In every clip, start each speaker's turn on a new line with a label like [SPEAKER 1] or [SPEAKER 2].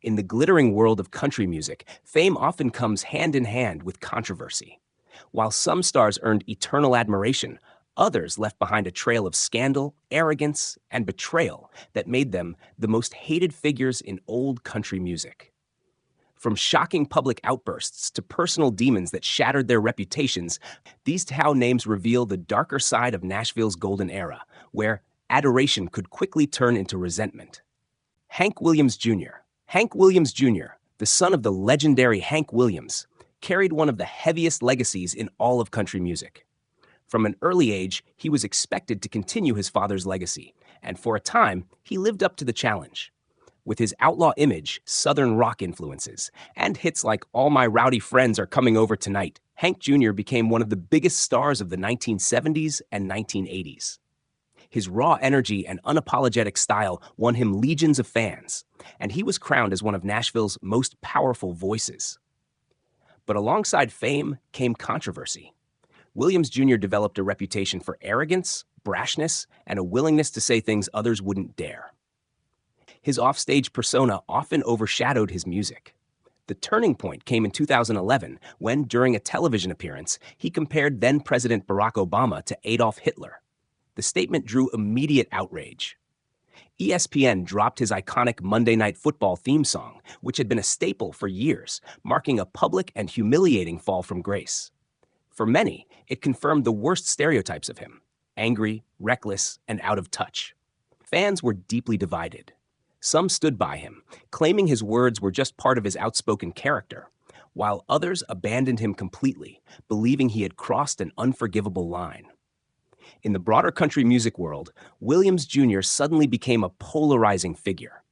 [SPEAKER 1] In the glittering world of country music, fame often comes hand in hand with controversy. While some stars earned eternal admiration, others left behind a trail of scandal, arrogance, and betrayal that made them the most hated figures in old country music. From shocking public outbursts to personal demons that shattered their reputations, these town names reveal the darker side of Nashville's golden era, where adoration could quickly turn into resentment. Hank Williams Jr. Hank Williams Jr., the son of the legendary Hank Williams, carried one of the heaviest legacies in all of country music. From an early age, he was expected to continue his father's legacy, and for a time, he lived up to the challenge. With his outlaw image, Southern rock influences, and hits like All My Rowdy Friends Are Coming Over Tonight, Hank Jr. became one of the biggest stars of the 1970s and 1980s. His raw energy and unapologetic style won him legions of fans, and he was crowned as one of Nashville's most powerful voices. But alongside fame came controversy. Williams Jr. developed a reputation for arrogance, brashness, and a willingness to say things others wouldn't dare. His offstage persona often overshadowed his music. The turning point came in 2011 when, during a television appearance, he compared then-President Barack Obama to Adolf Hitler. The statement drew immediate outrage. ESPN dropped his iconic Monday Night Football theme song, which had been a staple for years, marking a public and humiliating fall from grace. For many, it confirmed the worst stereotypes of him: angry, reckless, and out of touch. Fans were deeply divided. Some stood by him, claiming his words were just part of his outspoken character, while others abandoned him completely, believing he had crossed an unforgivable line. In the broader country music world, Williams Jr. suddenly became a polarizing figure.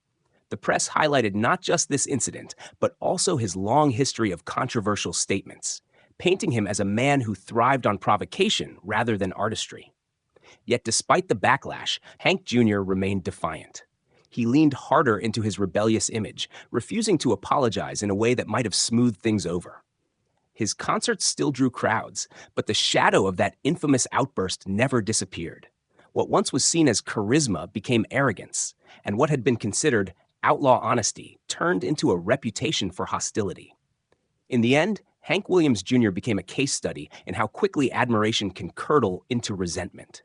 [SPEAKER 1] The press highlighted not just this incident, but also his long history of controversial statements, painting him as a man who thrived on provocation rather than artistry. Yet despite the backlash, Hank Jr. remained defiant. He leaned harder into his rebellious image, refusing to apologize in a way that might have smoothed things over. His concerts still drew crowds, but the shadow of that infamous outburst never disappeared. What once was seen as charisma became arrogance, and what had been considered outlaw honesty turned into a reputation for hostility. In the end, Hank Williams Jr. became a case study in how quickly admiration can curdle into resentment.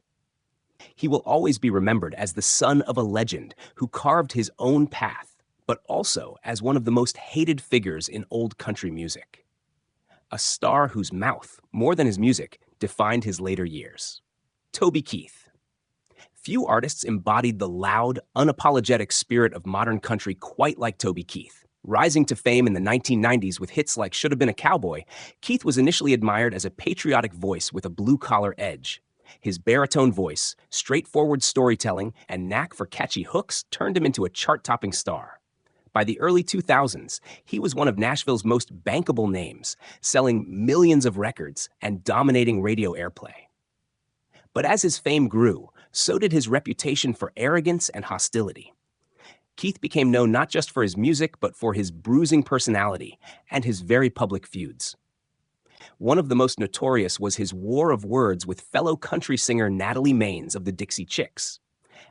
[SPEAKER 1] He will always be remembered as the son of a legend who carved his own path, but also as one of the most hated figures in old country music. A star whose mouth, more than his music, defined his later years. Toby Keith. Few artists embodied the loud, unapologetic spirit of modern country quite like Toby Keith. Rising to fame in the 1990s with hits like Shoulda Been a Cowboy, Keith was initially admired as a patriotic voice with a blue-collar edge. His baritone voice, straightforward storytelling, and knack for catchy hooks turned him into a chart-topping star. By the early 2000s, he was one of Nashville's most bankable names, selling millions of records and dominating radio airplay. But as his fame grew, so did his reputation for arrogance and hostility. Keith became known not just for his music, but for his bruising personality and his very public feuds. One of the most notorious was his war of words with fellow country singer Natalie Maines of the Dixie Chicks.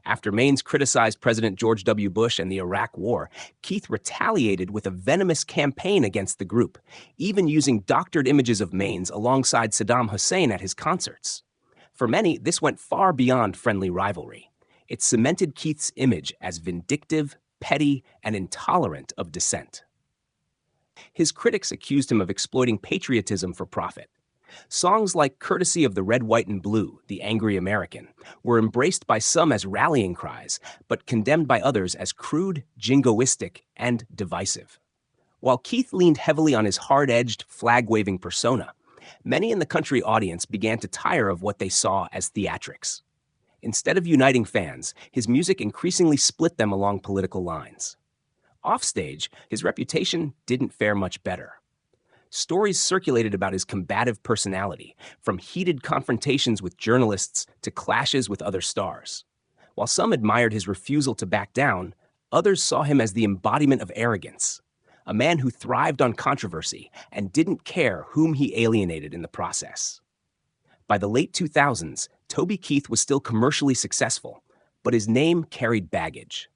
[SPEAKER 1] After Maines criticized President George W. Bush and the Iraq War, Keith retaliated with a venomous campaign against the group, even using doctored images of Maines alongside Saddam Hussein at his concerts. For many, this went far beyond friendly rivalry. It cemented Keith's image as vindictive, petty, and intolerant of dissent. His critics accused him of exploiting patriotism for profit. Songs like Courtesy of the Red, White, and Blue, The Angry American, were embraced by some as rallying cries, but condemned by others as crude, jingoistic, and divisive. While Keith leaned heavily on his hard-edged, flag-waving persona, many in the country audience began to tire of what they saw as theatrics. Instead of uniting fans, his music increasingly split them along political lines. Offstage, his reputation didn't fare much better. Stories circulated about his combative personality, from heated confrontations with journalists to clashes with other stars. While some admired his refusal to back down, others saw him as the embodiment of arrogance, a man who thrived on controversy and didn't care whom he alienated in the process. By the late 2000s, Toby Keith was still commercially successful, but his name carried baggage.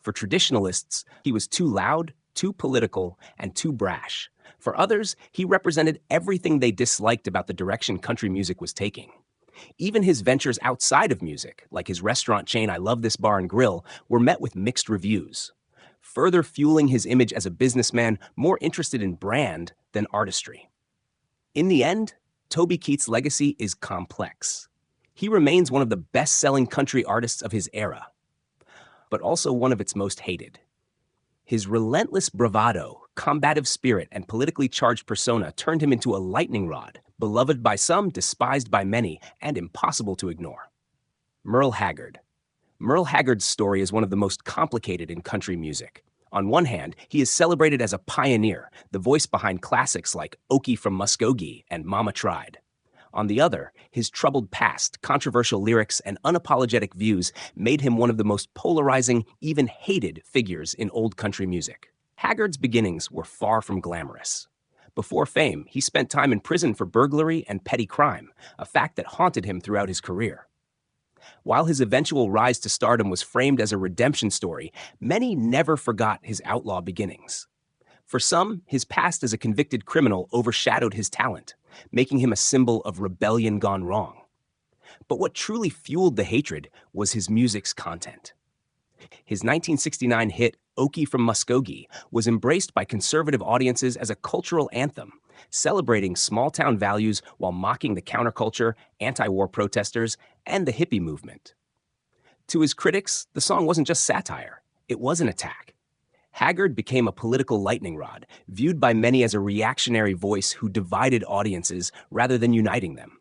[SPEAKER 1] For traditionalists, he was too loud, too political, and too brash. For others, he represented everything they disliked about the direction country music was taking. Even his ventures outside of music, like his restaurant chain I Love This Bar and Grill, were met with mixed reviews, further fueling his image as a businessman more interested in brand than artistry. In the end, Toby Keith's legacy is complex. He remains one of the best-selling country artists of his era, but also one of its most hated. His relentless bravado, combative spirit, and politically charged persona turned him into a lightning rod, beloved by some, despised by many, and impossible to ignore. Merle Haggard. Merle Haggard's story is one of the most complicated in country music. On one hand, he is celebrated as a pioneer, the voice behind classics like Okie from Muskogee and Mama Tried. On the other, his troubled past, controversial lyrics, and unapologetic views made him one of the most polarizing, even hated figures in old country music. Haggard's beginnings were far from glamorous. Before fame, he spent time in prison for burglary and petty crime, a fact that haunted him throughout his career. While his eventual rise to stardom was framed as a redemption story, many never forgot his outlaw beginnings. For some, his past as a convicted criminal overshadowed his talent, making him a symbol of rebellion gone wrong. But what truly fueled the hatred was his music's content. His 1969 hit, Okie from Muskogee, was embraced by conservative audiences as a cultural anthem, celebrating small-town values while mocking the counterculture, anti-war protesters, and the hippie movement. To his critics, the song wasn't just satire, it was an attack. Haggard became a political lightning rod, viewed by many as a reactionary voice who divided audiences rather than uniting them.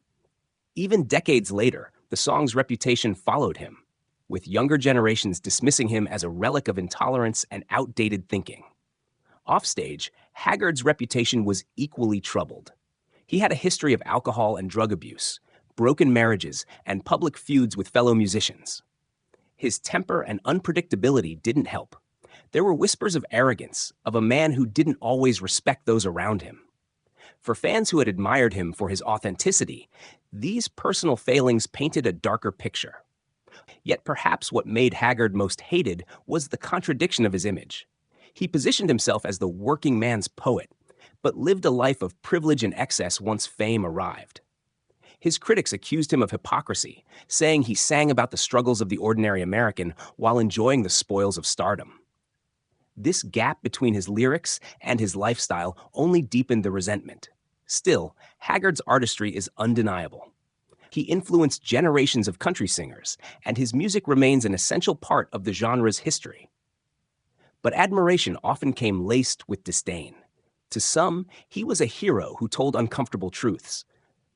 [SPEAKER 1] Even decades later, the song's reputation followed him, with younger generations dismissing him as a relic of intolerance and outdated thinking. Offstage, Haggard's reputation was equally troubled. He had a history of alcohol and drug abuse, broken marriages, and public feuds with fellow musicians. His temper and unpredictability didn't help. There were whispers of arrogance, of a man who didn't always respect those around him. For fans who had admired him for his authenticity, these personal failings painted a darker picture. Yet perhaps what made Haggard most hated was the contradiction of his image. He positioned himself as the working man's poet, but lived a life of privilege and excess once fame arrived. His critics accused him of hypocrisy, saying he sang about the struggles of the ordinary American while enjoying the spoils of stardom. This gap between his lyrics and his lifestyle only deepened the resentment. Still, Haggard's artistry is undeniable. He influenced generations of country singers, and his music remains an essential part of the genre's history. But admiration often came laced with disdain. To some, he was a hero who told uncomfortable truths.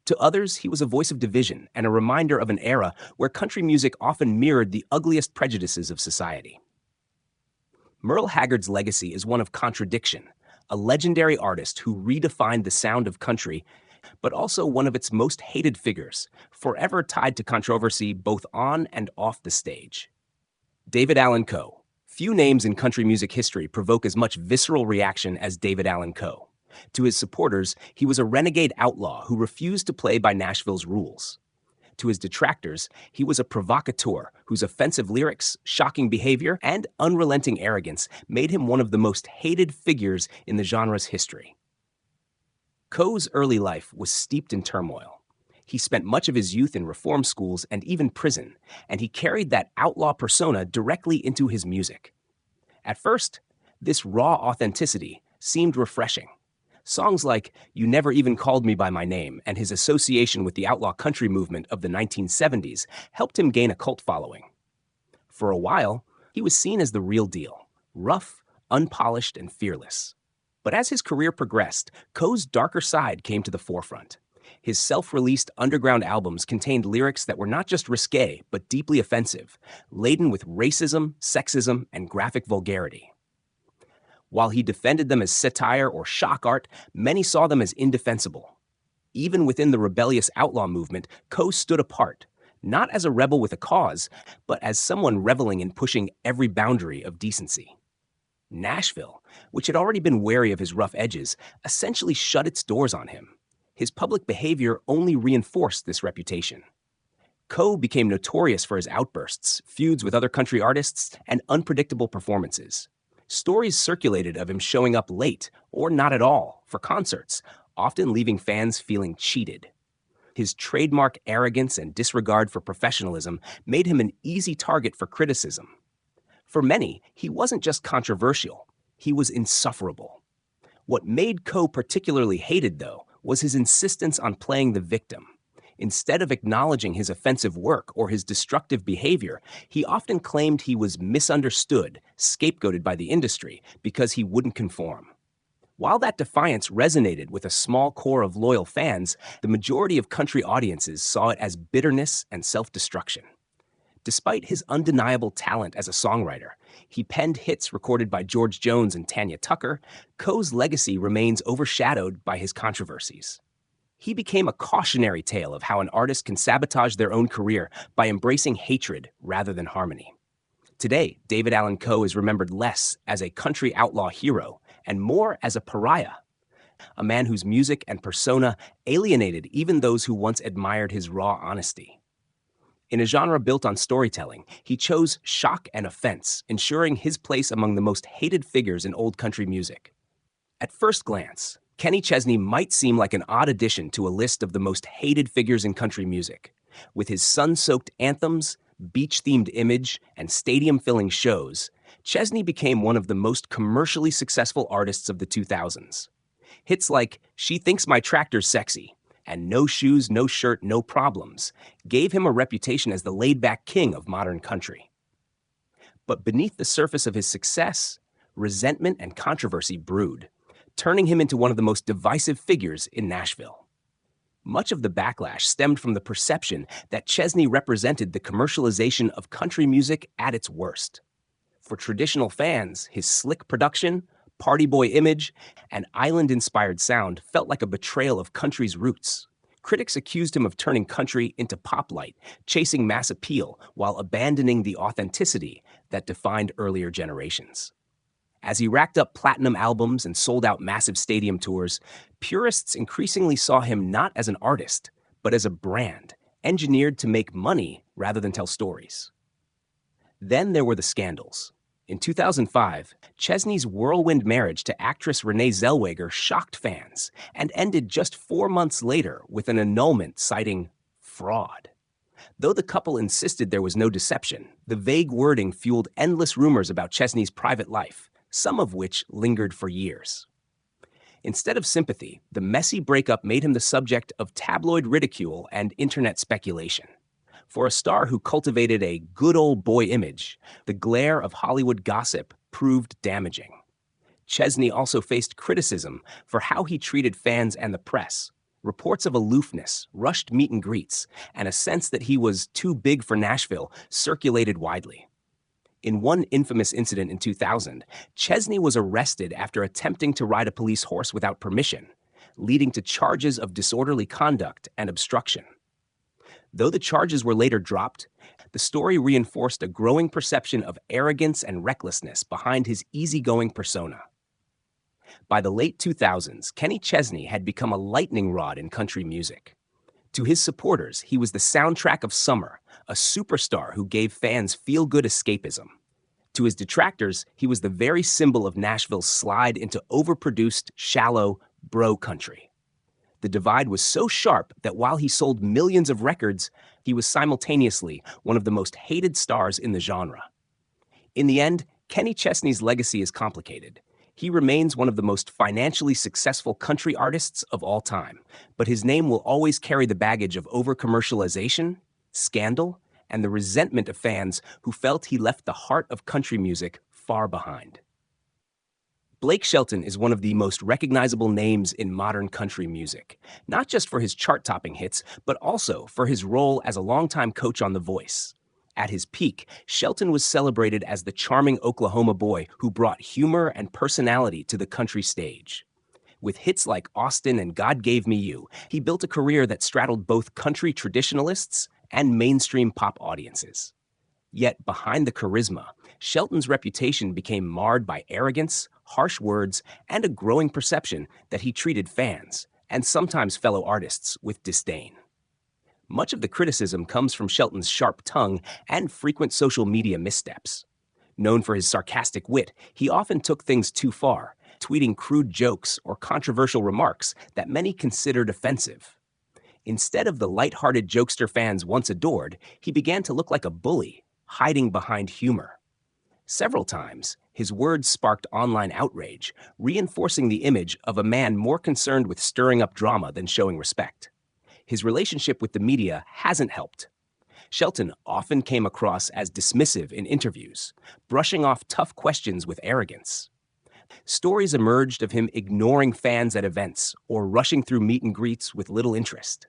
[SPEAKER 1] To others, he was a voice of division and a reminder of an era where country music often mirrored the ugliest prejudices of society. Merle Haggard's legacy is one of contradiction, a legendary artist who redefined the sound of country, but also one of its most hated figures, forever tied to controversy both on and off the stage. David Allan Coe. Few names in country music history provoke as much visceral reaction as David Allan Coe. To his supporters, he was a renegade outlaw who refused to play by Nashville's rules. To his detractors, he was a provocateur whose offensive lyrics, shocking behavior, and unrelenting arrogance made him one of the most hated figures in the genre's history. Coe's early life was steeped in turmoil. He spent much of his youth in reform schools and even prison, and he carried that outlaw persona directly into his music. At first, this raw authenticity seemed refreshing. Songs like You Never Even Called Me By My Name and his association with the outlaw country movement of the 1970s helped him gain a cult following. For a while, he was seen as the real deal, rough, unpolished, and fearless. But as his career progressed, Coe's darker side came to the forefront. His self-released underground albums contained lyrics that were not just risque, but deeply offensive, laden with racism, sexism, and graphic vulgarity. While he defended them as satire or shock art, many saw them as indefensible. Even within the rebellious outlaw movement, Coe stood apart, not as a rebel with a cause, but as someone reveling in pushing every boundary of decency. Nashville, which had already been wary of his rough edges, essentially shut its doors on him. His public behavior only reinforced this reputation. Coe became notorious for his outbursts, feuds with other country artists, and unpredictable performances. Stories circulated of him showing up late, or not at all, for concerts, often leaving fans feeling cheated. His trademark arrogance and disregard for professionalism made him an easy target for criticism. For many, he wasn't just controversial, he was insufferable. What made Coe particularly hated, though, was his insistence on playing the victim. Instead of acknowledging his offensive work or his destructive behavior, he often claimed he was misunderstood, scapegoated by the industry because he wouldn't conform. While that defiance resonated with a small core of loyal fans, the majority of country audiences saw it as bitterness and self-destruction. Despite his undeniable talent as a songwriter, he penned hits recorded by George Jones and Tanya Tucker. Coe's legacy remains overshadowed by his controversies. He became a cautionary tale of how an artist can sabotage their own career by embracing hatred rather than harmony. Today, David Allan Coe is remembered less as a country outlaw hero and more as a pariah, a man whose music and persona alienated even those who once admired his raw honesty. In a genre built on storytelling, he chose shock and offense, ensuring his place among the most hated figures in old country music. At first glance, Kenny Chesney might seem like an odd addition to a list of the most hated figures in country music. With his sun-soaked anthems, beach-themed image, and stadium-filling shows, Chesney became one of the most commercially successful artists of the 2000s. Hits like "She Thinks My Tractor's Sexy" and "No Shoes, No Shirt, No Problems" gave him a reputation as the laid-back king of modern country. But beneath the surface of his success, resentment and controversy brewed, turning him into one of the most divisive figures in Nashville. Much of the backlash stemmed from the perception that Chesney represented the commercialization of country music at its worst. For traditional fans, his slick production, party boy image, and island-inspired sound felt like a betrayal of country's roots. Critics accused him of turning country into pop-light, chasing mass appeal while abandoning the authenticity that defined earlier generations. As he racked up platinum albums and sold out massive stadium tours, purists increasingly saw him not as an artist, but as a brand, engineered to make money rather than tell stories. Then there were the scandals. In 2005, Chesney's whirlwind marriage to actress Renee Zellweger shocked fans and ended just 4 months later with an annulment citing fraud. Though the couple insisted there was no deception, the vague wording fueled endless rumors about Chesney's private life, some of which lingered for years. Instead of sympathy, the messy breakup made him the subject of tabloid ridicule and internet speculation. For a star who cultivated a good old boy image, the glare of Hollywood gossip proved damaging. Chesney also faced criticism for how he treated fans and the press. Reports of aloofness, rushed meet and greets, and a sense that he was too big for Nashville circulated widely. In one infamous incident in 2000, Chesney was arrested after attempting to ride a police horse without permission, leading to charges of disorderly conduct and obstruction. Though the charges were later dropped, the story reinforced a growing perception of arrogance and recklessness behind his easygoing persona. By the late 2000s, Kenny Chesney had become a lightning rod in country music. To his supporters, he was the soundtrack of summer, a superstar who gave fans feel-good escapism. To his detractors, he was the very symbol of Nashville's slide into overproduced, shallow, bro country. The divide was so sharp that while he sold millions of records, he was simultaneously one of the most hated stars in the genre. In the end, Kenny Chesney's legacy is complicated. He remains one of the most financially successful country artists of all time, but his name will always carry the baggage of over-commercialization, scandal, and the resentment of fans who felt he left the heart of country music far behind. Blake Shelton is one of the most recognizable names in modern country music, not just for his chart-topping hits, but also for his role as a longtime coach on The Voice. At his peak, Shelton was celebrated as the charming Oklahoma boy who brought humor and personality to the country stage. With hits like Austin and God Gave Me You, he built a career that straddled both country traditionalists and mainstream pop audiences. Yet behind the charisma, Shelton's reputation became marred by arrogance, harsh words, and a growing perception that he treated fans, and sometimes fellow artists, with disdain. Much of the criticism comes from Shelton's sharp tongue and frequent social media missteps. Known for his sarcastic wit, he often took things too far, tweeting crude jokes or controversial remarks that many considered offensive. Instead of the light-hearted jokester fans once adored, he began to look like a bully, hiding behind humor. Several times, his words sparked online outrage, reinforcing the image of a man more concerned with stirring up drama than showing respect. His relationship with the media hasn't helped. Shelton often came across as dismissive in interviews, brushing off tough questions with arrogance. Stories emerged of him ignoring fans at events or rushing through meet and greets with little interest.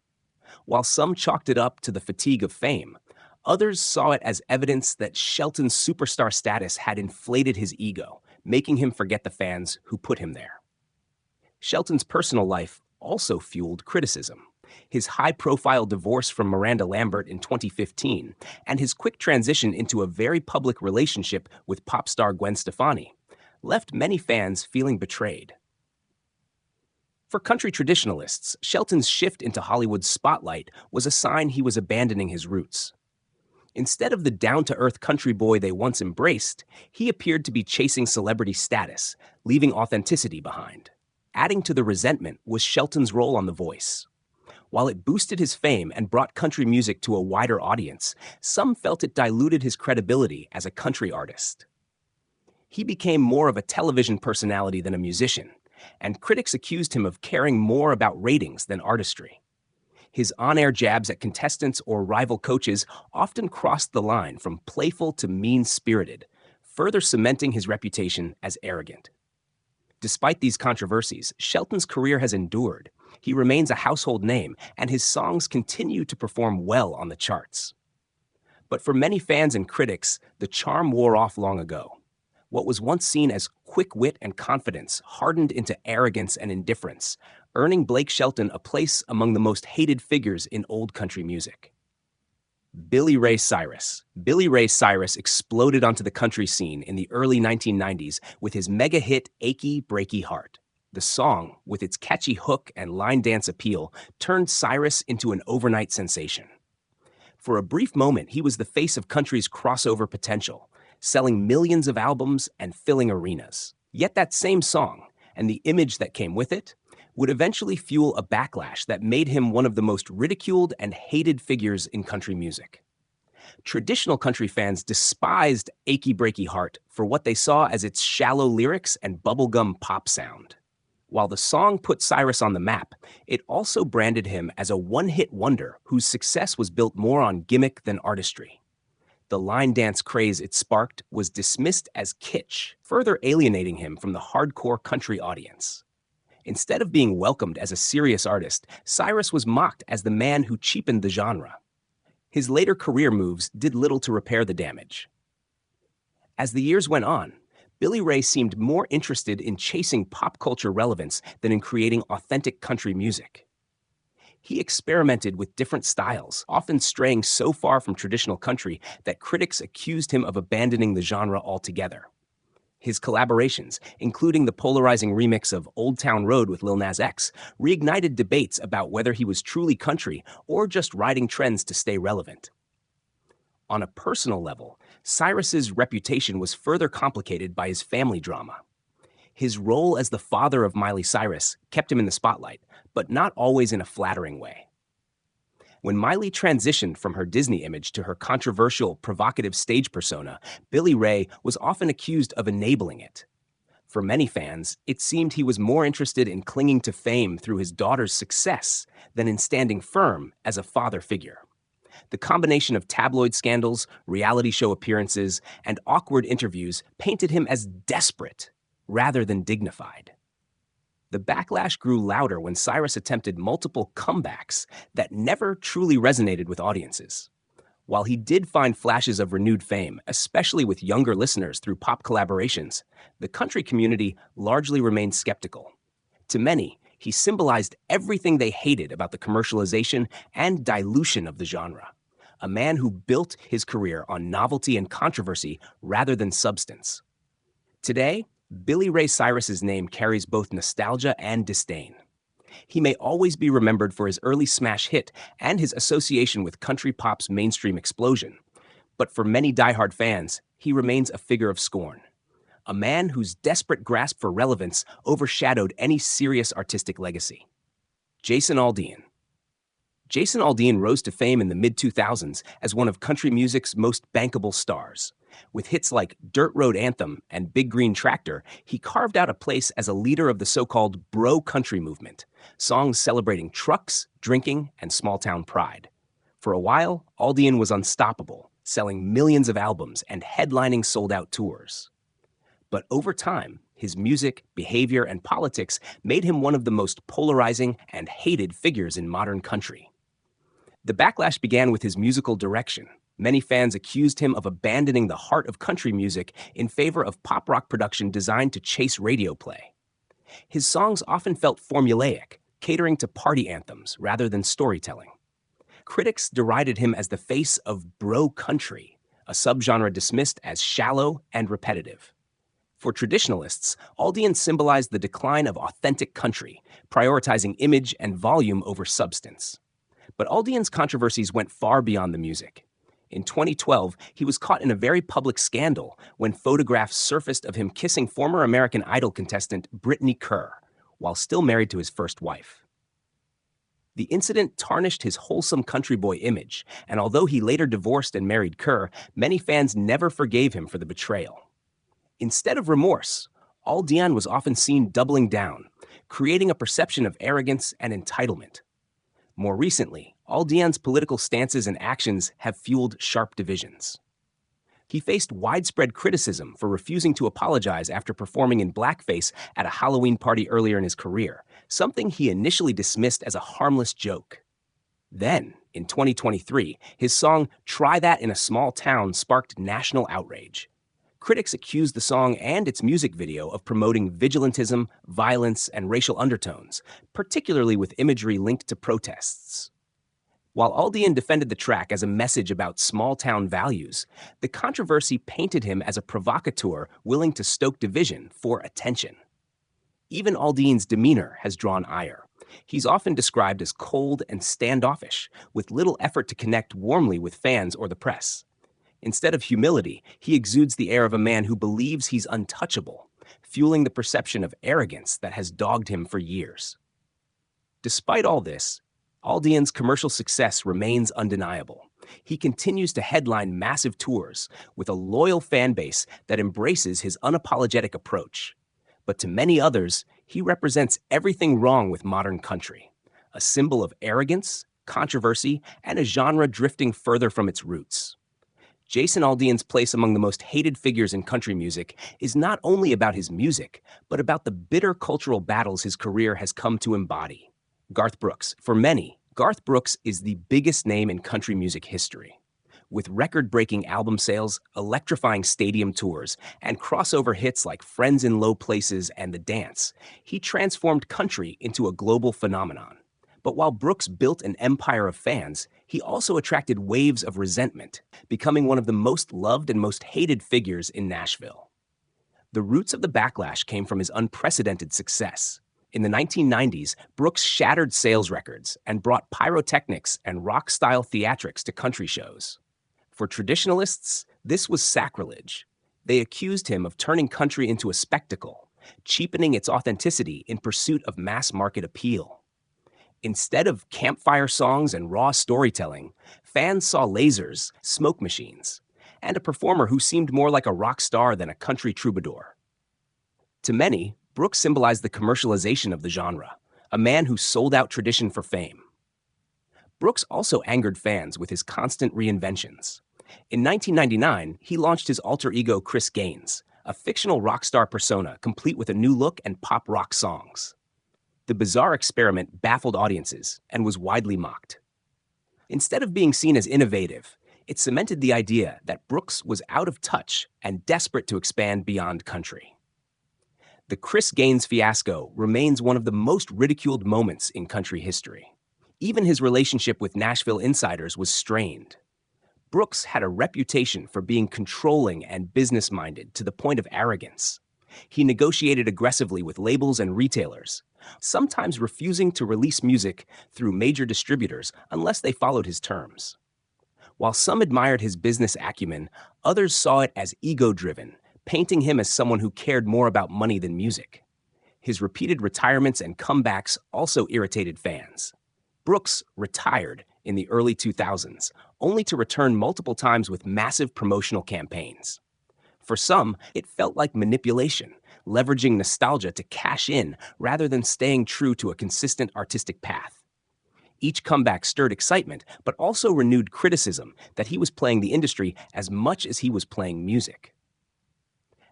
[SPEAKER 1] While some chalked it up to the fatigue of fame, others saw it as evidence that Shelton's superstar status had inflated his ego, making him forget the fans who put him there. Shelton's personal life also fueled criticism. His high-profile divorce from Miranda Lambert in 2015 and his quick transition into a very public relationship with pop star Gwen Stefani left many fans feeling betrayed. For country traditionalists, Shelton's shift into Hollywood's spotlight was a sign he was abandoning his roots. Instead of the down-to-earth country boy they once embraced, he appeared to be chasing celebrity status, leaving authenticity behind. Adding to the resentment was Shelton's role on The Voice. While it boosted his fame and brought country music to a wider audience, some felt it diluted his credibility as a country artist. He became more of a television personality than a musician, and critics accused him of caring more about ratings than artistry. His on-air jabs at contestants or rival coaches often crossed the line from playful to mean-spirited, further cementing his reputation as arrogant. Despite these controversies, Shelton's career has endured. He remains a household name, and his songs continue to perform well on the charts. But for many fans and critics, the charm wore off long ago. What was once seen as quick wit and confidence hardened into arrogance and indifference, earning Blake Shelton a place among the most hated figures in old country music. Billy Ray Cyrus. Billy Ray Cyrus exploded onto the country scene in the early 1990s with his mega hit Achy Breaky Heart. The song, with its catchy hook and line dance appeal, turned Cyrus into an overnight sensation. For a brief moment, he was the face of country's crossover potential, selling millions of albums and filling arenas. Yet that same song, and the image that came with it, would eventually fuel a backlash that made him one of the most ridiculed and hated figures in country music. Traditional country fans despised Achy Breaky Heart for what they saw as its shallow lyrics and bubblegum pop sound. While the song put Cyrus on the map, it also branded him as a one-hit wonder whose success was built more on gimmick than artistry. The line dance craze it sparked was dismissed as kitsch, further alienating him from the hardcore country audience. Instead of being welcomed as a serious artist, Cyrus was mocked as the man who cheapened the genre. His later career moves did little to repair the damage. As the years went on, Billy Ray seemed more interested in chasing pop culture relevance than in creating authentic country music. He experimented with different styles, often straying so far from traditional country that critics accused him of abandoning the genre altogether. His collaborations, including the polarizing remix of Old Town Road with Lil Nas X, reignited debates about whether he was truly country or just riding trends to stay relevant. On a personal level, Cyrus's reputation was further complicated by his family drama. His role as the father of Miley Cyrus kept him in the spotlight, but not always in a flattering way. When Miley transitioned from her Disney image to her controversial, provocative stage persona, Billy Ray was often accused of enabling it. For many fans, it seemed he was more interested in clinging to fame through his daughter's success than in standing firm as a father figure. The combination of tabloid scandals, reality show appearances, and awkward interviews painted him as desperate rather than dignified. The backlash grew louder when Cyrus attempted multiple comebacks that never truly resonated with audiences. While he did find flashes of renewed fame, especially with younger listeners through pop collaborations, the country community largely remained skeptical. To many, he symbolized everything they hated about the commercialization and dilution of the genre. A man who built his career on novelty and controversy rather than substance. Today, Billy Ray Cyrus's name carries both nostalgia and disdain. He may always be remembered for his early smash hit and his association with country pop's mainstream explosion. But for many diehard fans, he remains a figure of scorn, a man whose desperate grasp for relevance overshadowed any serious artistic legacy. Jason Aldean. Jason Aldean rose to fame in the mid-2000s as one of country music's most bankable stars. With hits like Dirt Road Anthem and Big Green Tractor, he carved out a place as a leader of the so-called bro country movement, songs celebrating trucks, drinking, and small-town pride. For a while, Aldean was unstoppable, selling millions of albums and headlining sold-out tours. But over time, his music, behavior, and politics made him one of the most polarizing and hated figures in modern country. The backlash began with his musical direction. Many fans accused him of abandoning the heart of country music in favor of pop rock production designed to chase radio play. His songs often felt formulaic, catering to party anthems rather than storytelling. Critics derided him as the face of bro country, a subgenre dismissed as shallow and repetitive. For traditionalists, Aldean symbolized the decline of authentic country, prioritizing image and volume over substance. But Aldean's controversies went far beyond the music. In 2012, he was caught in a very public scandal when photographs surfaced of him kissing former American Idol contestant Brittany Kerr, while still married to his first wife. The incident tarnished his wholesome country boy image, and although he later divorced and married Kerr, many fans never forgave him for the betrayal. Instead of remorse, Aldean was often seen doubling down, creating a perception of arrogance and entitlement. More recently, Aldean's political stances and actions have fueled sharp divisions. He faced widespread criticism for refusing to apologize after performing in blackface at a Halloween party earlier in his career, something he initially dismissed as a harmless joke. Then, in 2023, his song "Try That in a Small Town" sparked national outrage. Critics accused the song and its music video of promoting vigilantism, violence, and racial undertones, particularly with imagery linked to protests. While Aldean defended the track as a message about small-town values, the controversy painted him as a provocateur willing to stoke division for attention. Even Aldean's demeanor has drawn ire. He's often described as cold and standoffish, with little effort to connect warmly with fans or the press. Instead of humility, he exudes the air of a man who believes he's untouchable, fueling the perception of arrogance that has dogged him for years. Despite all this, Aldean's commercial success remains undeniable. He continues to headline massive tours with a loyal fan base that embraces his unapologetic approach. But to many others, he represents everything wrong with modern country, a symbol of arrogance, controversy, and a genre drifting further from its roots. Jason Aldean's place among the most hated figures in country music is not only about his music, but about the bitter cultural battles his career has come to embody. Garth Brooks. For many, Garth Brooks is the biggest name in country music history. With record-breaking album sales, electrifying stadium tours, and crossover hits like Friends in Low Places and The Dance, he transformed country into a global phenomenon. But while Brooks built an empire of fans, he also attracted waves of resentment, becoming one of the most loved and most hated figures in Nashville. The roots of the backlash came from his unprecedented success. In the 1990s, Brooks shattered sales records and brought pyrotechnics and rock-style theatrics to country shows. For traditionalists, this was sacrilege. They accused him of turning country into a spectacle, cheapening its authenticity in pursuit of mass-market appeal. Instead of campfire songs and raw storytelling, fans saw lasers, smoke machines, and a performer who seemed more like a rock star than a country troubadour. To many, Brooks symbolized the commercialization of the genre, a man who sold out tradition for fame. Brooks also angered fans with his constant reinventions. In 1999, he launched his alter ego Chris Gaines, a fictional rock star persona complete with a new look and pop rock songs. The bizarre experiment baffled audiences and was widely mocked. Instead of being seen as innovative, it cemented the idea that Brooks was out of touch and desperate to expand beyond country. The Chris Gaines fiasco remains one of the most ridiculed moments in country history. Even his relationship with Nashville insiders was strained. Brooks had a reputation for being controlling and business-minded to the point of arrogance. He negotiated aggressively with labels and retailers, sometimes refusing to release music through major distributors unless they followed his terms. While some admired his business acumen, others saw it as ego-driven, painting him as someone who cared more about money than music. His repeated retirements and comebacks also irritated fans. Brooks retired in the early 2000s, only to return multiple times with massive promotional campaigns. For some, it felt like manipulation, leveraging nostalgia to cash in rather than staying true to a consistent artistic path. Each comeback stirred excitement, but also renewed criticism that he was playing the industry as much as he was playing music.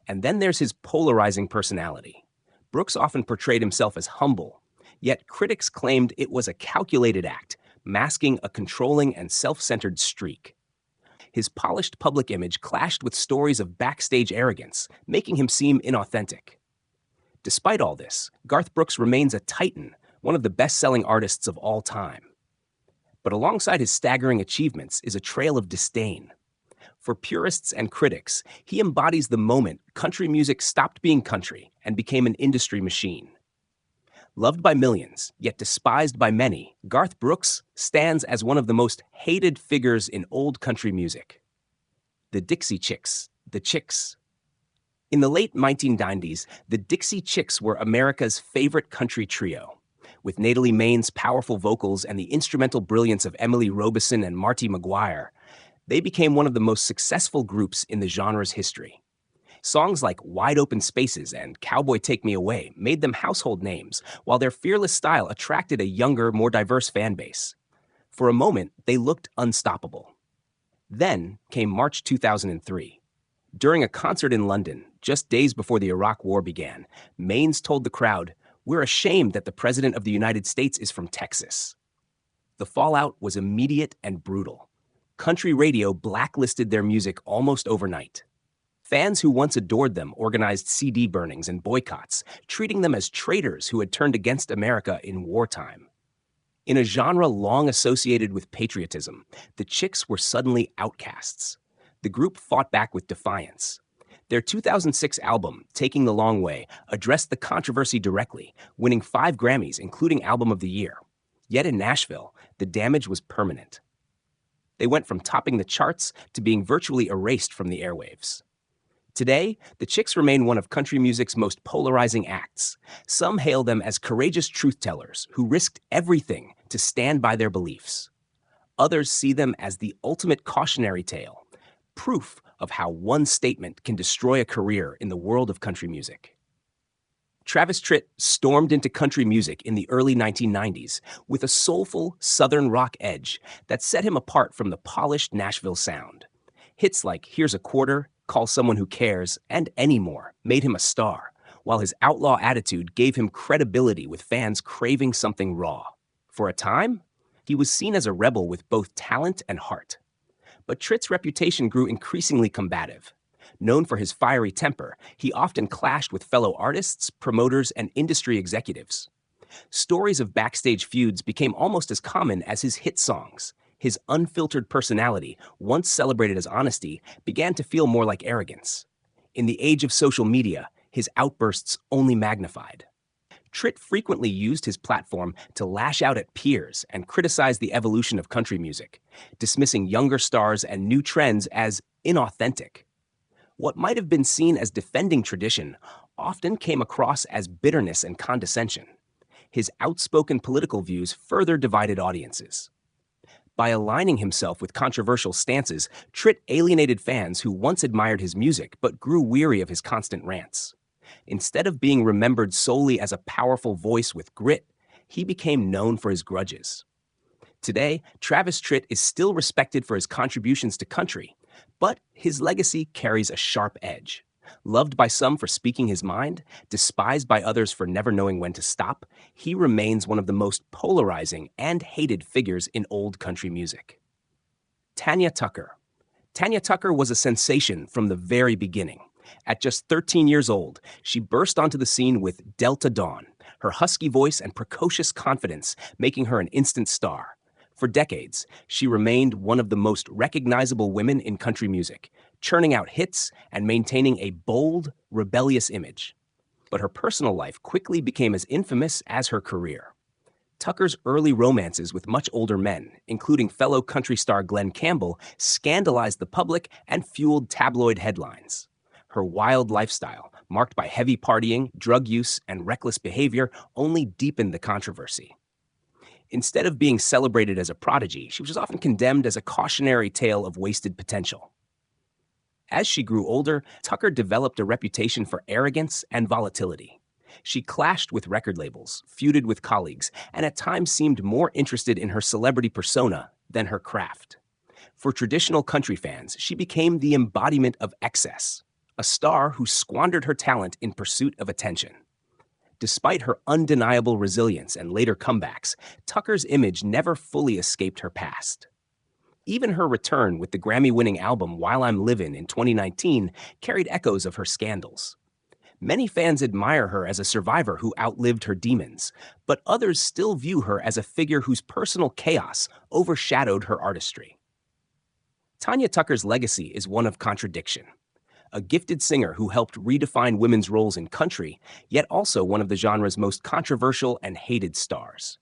[SPEAKER 1] And then there's his polarizing personality. Brooks often portrayed himself as humble, yet critics claimed it was a calculated act, masking a controlling and self-centered streak. His polished public image clashed with stories of backstage arrogance, making him seem inauthentic. Despite all this, Garth Brooks remains a titan, one of the best-selling artists of all time. But alongside his staggering achievements is a trail of disdain. For purists and critics, he embodies the moment country music stopped being country and became an industry machine. Loved by millions, yet despised by many, Garth Brooks stands as one of the most hated figures in old country music. The Dixie Chicks, the Chicks. In the late 1990s, the Dixie Chicks were America's favorite country trio. With Natalie Maine's powerful vocals and the instrumental brilliance of Emily Robeson and Marty McGuire, they became one of the most successful groups in the genre's history. Songs like Wide Open Spaces and Cowboy Take Me Away made them household names, while their fearless style attracted a younger, more diverse fan base. For a moment, they looked unstoppable. Then came March 2003. During a concert in London, just days before the Iraq War began, Maines told the crowd, "We're ashamed that the President of the United States is from Texas." The fallout was immediate and brutal. Country radio blacklisted their music almost overnight. Fans who once adored them organized CD burnings and boycotts, treating them as traitors who had turned against America in wartime. In a genre long associated with patriotism, the Chicks were suddenly outcasts. The group fought back with defiance. Their 2006 album, Taking the Long Way, addressed the controversy directly, winning 5 Grammys, including Album of the Year. Yet in Nashville, the damage was permanent. They went from topping the charts to being virtually erased from the airwaves. Today, the Chicks remain one of country music's most polarizing acts. Some hail them as courageous truth-tellers who risked everything to stand by their beliefs. Others see them as the ultimate cautionary tale, proof of how one statement can destroy a career in the world of country music. Travis Tritt stormed into country music in the early 1990s with a soulful Southern rock edge that set him apart from the polished Nashville sound. Hits like Here's a Quarter, Call Someone Who Cares, and Any More made him a star, while his outlaw attitude gave him credibility with fans craving something raw. For a time, he was seen as a rebel with both talent and heart. But Tritt's reputation grew increasingly combative. Known for his fiery temper, he often clashed with fellow artists, promoters, and industry executives. Stories of backstage feuds became almost as common as his hit songs. His unfiltered personality, once celebrated as honesty, began to feel more like arrogance. In the age of social media, his outbursts only magnified. Tritt frequently used his platform to lash out at peers and criticize the evolution of country music, dismissing younger stars and new trends as inauthentic. What might have been seen as defending tradition often came across as bitterness and condescension. His outspoken political views further divided audiences. By aligning himself with controversial stances, Tritt alienated fans who once admired his music but grew weary of his constant rants. Instead of being remembered solely as a powerful voice with grit, he became known for his grudges. Today, Travis Tritt is still respected for his contributions to country, but his legacy carries a sharp edge. Loved by some for speaking his mind, despised by others for never knowing when to stop, he remains one of the most polarizing and hated figures in old country music. Tanya Tucker. Tanya Tucker was a sensation from the very beginning. At just 13 years old, she burst onto the scene with Delta Dawn, her husky voice and precocious confidence making her an instant star. For decades, she remained one of the most recognizable women in country music, churning out hits and maintaining a bold, rebellious image. But her personal life quickly became as infamous as her career. Tucker's early romances with much older men, including fellow country star Glenn Campbell, scandalized the public and fueled tabloid headlines. Her wild lifestyle, marked by heavy partying, drug use, and reckless behavior, only deepened the controversy. Instead of being celebrated as a prodigy, she was often condemned as a cautionary tale of wasted potential. As she grew older, Tucker developed a reputation for arrogance and volatility. She clashed with record labels, feuded with colleagues, and at times seemed more interested in her celebrity persona than her craft. For traditional country fans, she became the embodiment of excess, a star who squandered her talent in pursuit of attention. Despite her undeniable resilience and later comebacks, Tucker's image never fully escaped her past. Even her return with the Grammy-winning album While I'm Livin' in 2019 carried echoes of her scandals. Many fans admire her as a survivor who outlived her demons, but others still view her as a figure whose personal chaos overshadowed her artistry. Tanya Tucker's legacy is one of contradiction. A gifted singer who helped redefine women's roles in country, yet also one of the genre's most controversial and hated stars.